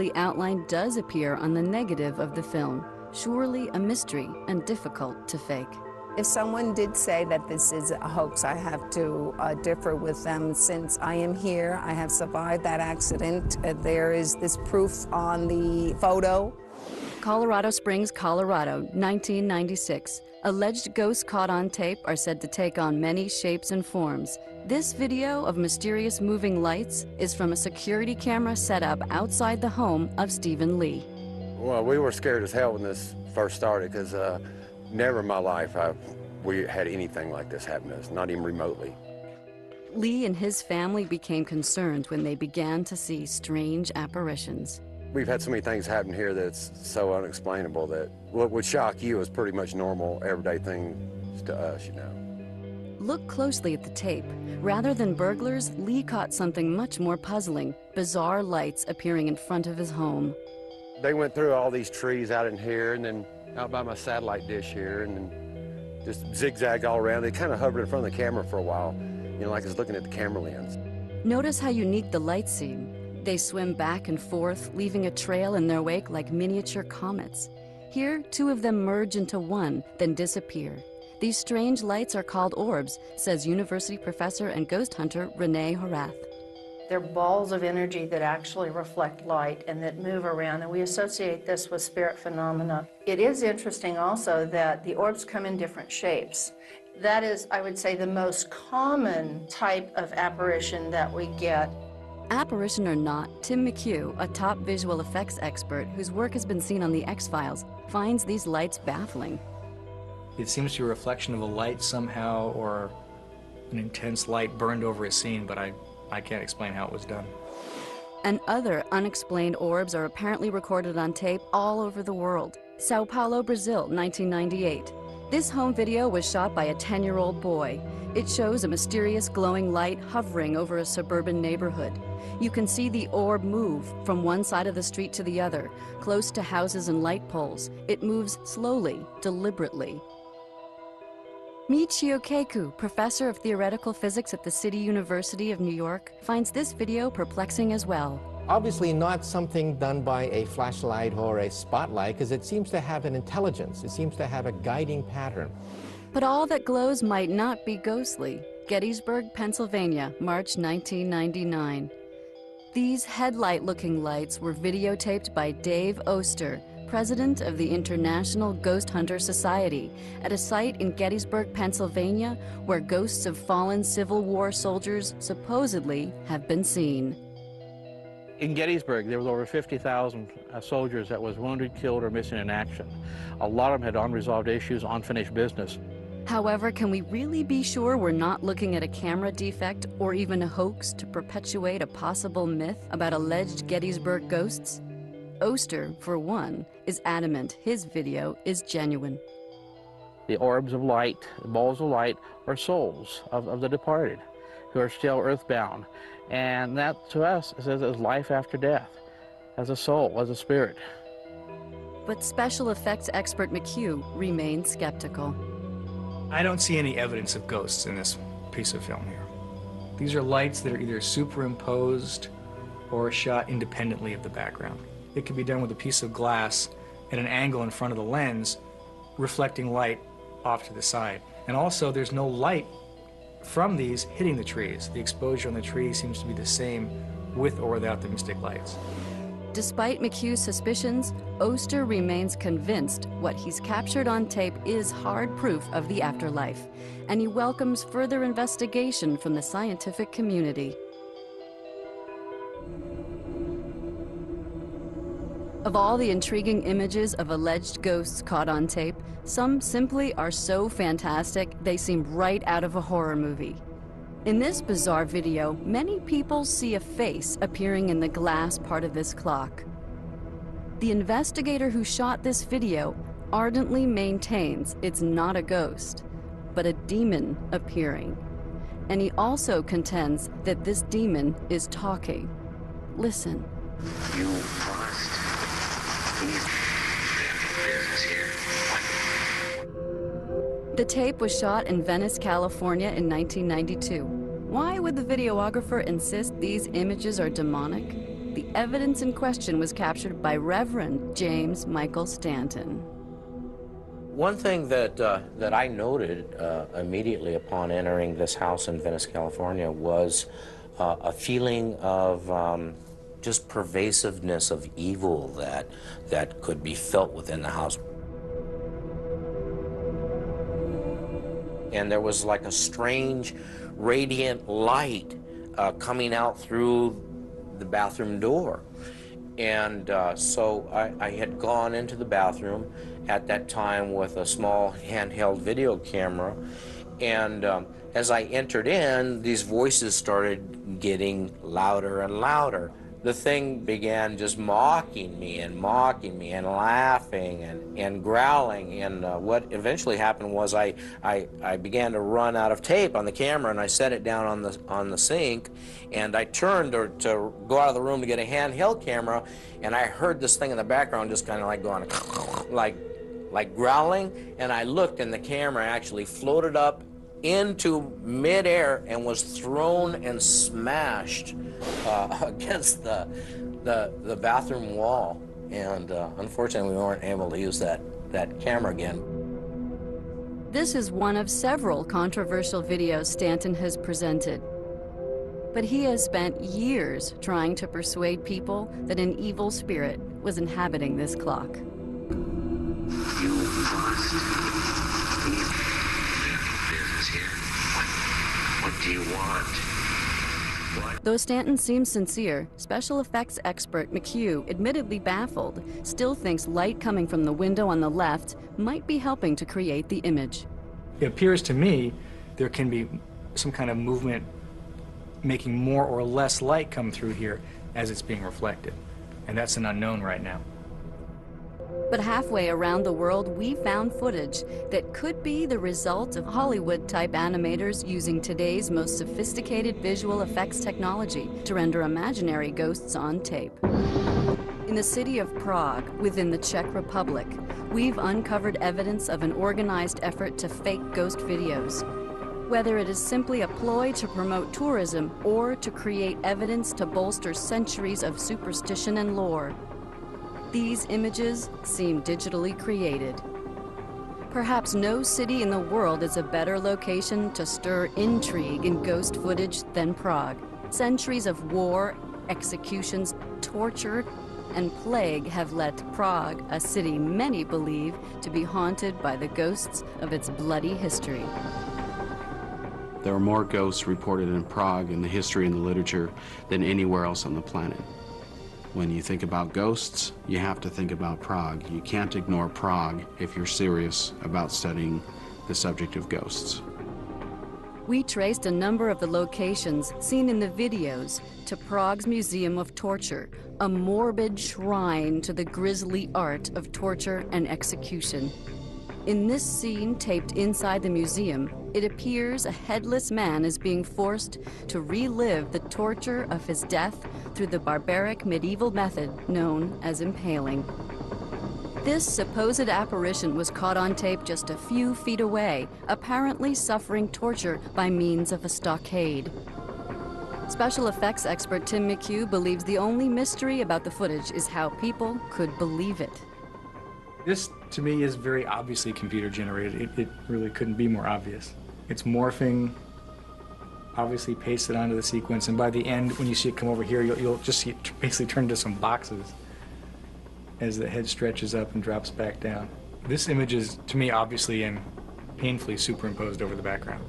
ghostly outline does appear on the negative of the film. Surely a mystery and difficult to fake. If someone did say that this is a hoax, I have to differ with them. Since I am here, I have survived that accident. There is this proof on the photo. Colorado Springs, Colorado, 1996. Alleged ghosts caught on tape are said to take on many shapes and forms. This video of mysterious moving lights is from a security camera set up outside the home of Stephen Lee. Well, we were scared as hell when this first started because never in my life we had anything like this happen to us, not even remotely. Lee and his family became concerned when they began to see strange apparitions. We've had so many things happen here that's so unexplainable that what would shock you is pretty much normal, everyday things to us, you know. Look closely at the tape. Rather than burglars, Lee caught something much more puzzling, bizarre lights appearing in front of his home. They went through all these trees out in here and then out by my satellite dish here and then just zigzagged all around. They kind of hovered in front of the camera for a while, you know, like I was looking at the camera lens. Notice how unique the lights seem. They swim back and forth, leaving a trail in their wake like miniature comets. Here, two of them merge into one, then disappear. These strange lights are called orbs, says university professor and ghost hunter Renee Horath. They're balls of energy that actually reflect light and that move around, and we associate this with spirit phenomena. It is interesting also that the orbs come in different shapes. That is, I would say, the most common type of apparition that we get. Apparition or not, Tim McHugh, a top visual effects expert whose work has been seen on The X-Files, finds these lights baffling. It seems to be a reflection of a light somehow, or an intense light burned over a scene, but I can't explain how it was done. And other unexplained orbs are apparently recorded on tape all over the world. Sao Paulo, Brazil, 1998. This home video was shot by a 10-year-old boy. It shows a mysterious glowing light hovering over a suburban neighborhood. You can see the orb move from one side of the street to the other, close to houses and light poles. It moves slowly, deliberately. Michio Keiko, professor of theoretical physics at the City University of New York, finds this video perplexing as well. Obviously not something done by a flashlight or a spotlight, because it seems to have an intelligence. It seems to have a guiding pattern. But all that glows might not be ghostly. Gettysburg, Pennsylvania, March 1999. These headlight-looking lights were videotaped by Dave Oster, president of the International Ghost Hunter Society, at a site in Gettysburg, Pennsylvania, where ghosts of fallen Civil War soldiers supposedly have been seen. In Gettysburg, there was over 50,000 soldiers that was wounded, killed, or missing in action. A lot of them had unresolved issues, unfinished business. However, can we really be sure we're not looking at a camera defect or even a hoax to perpetuate a possible myth about alleged Gettysburg ghosts? Oster, for one, is adamant his video is genuine. The orbs of light, the balls of light, are souls of the departed who are still earthbound. And that, to us, is life after death, as a soul, as a spirit. But special effects expert McHugh remains skeptical. I don't see any evidence of ghosts in this piece of film here. These are lights that are either superimposed or shot independently of the background. It can be done with a piece of glass at an angle in front of the lens, reflecting light off to the side. And also, there's no light from these hitting the trees. The exposure on the trees seems to be the same with or without the mystic lights. Despite McHugh's suspicions, Oster remains convinced what he's captured on tape is hard proof of the afterlife, and he welcomes further investigation from the scientific community. Of all the intriguing images of alleged ghosts caught on tape, some simply are so fantastic they seem right out of a horror movie. In this bizarre video, many people see a face appearing in the glass part of this clock. The investigator who shot this video ardently maintains it's not a ghost, but a demon appearing. And he also contends that this demon is talking. Listen. You must business here. The tape was shot in Venice, California in 1992. Why would the videographer insist these images are demonic? The evidence in question was captured by Reverend James Michael Stanton. One thing that I noted immediately upon entering this house in Venice, California, was a feeling of just pervasiveness of evil that could be felt within the house. And there was like a strange radiant light coming out through the bathroom door. And so I had gone into the bathroom at that time with a small handheld video camera. And as I entered in, these voices started getting louder and louder. The thing began just mocking me and laughing and growling. And what eventually happened was I began to run out of tape on the camera, and I set it down on the sink, and I turned to go out of the room to get a handheld camera, and I heard this thing in the background just kind of like going like growling, and I looked, and the camera actually floated up into midair and was thrown and smashed against the bathroom wall. And unfortunately, we weren't able to use that camera again. This is one of several controversial videos Stanton has presented. But he has spent years trying to persuade people that an evil spirit was inhabiting this clock. You must be business here. What do you want? What? Though Stanton seems sincere, special effects expert McHugh, admittedly baffled, still thinks light coming from the window on the left might be helping to create the image. It appears to me there can be some kind of movement making more or less light come through here as it's being reflected. And that's an unknown right now. But halfway around the world, we found footage that could be the result of Hollywood-type animators using today's most sophisticated visual effects technology to render imaginary ghosts on tape. In the city of Prague, within the Czech Republic, we've uncovered evidence of an organized effort to fake ghost videos. Whether it is simply a ploy to promote tourism or to create evidence to bolster centuries of superstition and lore, these images seem digitally created. Perhaps no city in the world is a better location to stir intrigue in ghost footage than Prague. Centuries of war, executions, torture, and plague have led Prague, a city many believe to be haunted by the ghosts of its bloody history. There are more ghosts reported in Prague in the history and the literature than anywhere else on the planet. When you think about ghosts, you have to think about Prague. You can't ignore Prague if you're serious about studying the subject of ghosts. We traced a number of the locations seen in the videos to Prague's Museum of Torture, a morbid shrine to the grisly art of torture and execution. In this scene taped inside the museum, it appears a headless man is being forced to relive the torture of his death through the barbaric medieval method known as impaling. This supposed apparition was caught on tape just a few feet away, apparently suffering torture by means of a stockade. Special effects expert Tim McHugh believes the only mystery about the footage is how people could believe it. This, to me, is very obviously computer generated. It really couldn't be more obvious. It's morphing, obviously pasted onto the sequence, and by the end, when you see it come over here, you'll just see it basically turn into some boxes as the head stretches up and drops back down. This image is, to me, obviously and painfully superimposed over the background.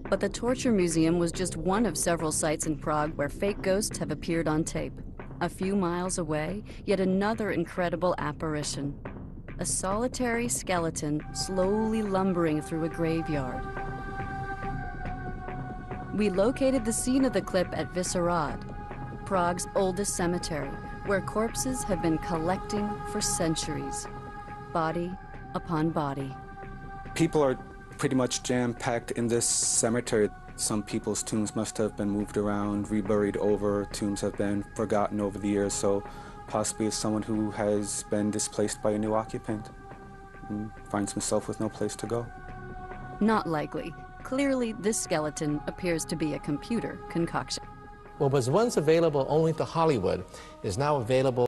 But the Torture Museum was just one of several sites in Prague where fake ghosts have appeared on tape. A few miles away, yet another incredible apparition. A solitary skeleton slowly lumbering through a graveyard. We located the scene of the clip at Vyšehrad, Prague's oldest cemetery, where corpses have been collecting for centuries, body upon body. People are pretty much jam-packed in this cemetery. Some people's tombs must have been moved around, reburied over, tombs have been forgotten over the years, so possibly it's someone who has been displaced by a new occupant and finds himself with no place to go. Not likely. Clearly, this skeleton appears to be a computer concoction. What was once available only to Hollywood is now available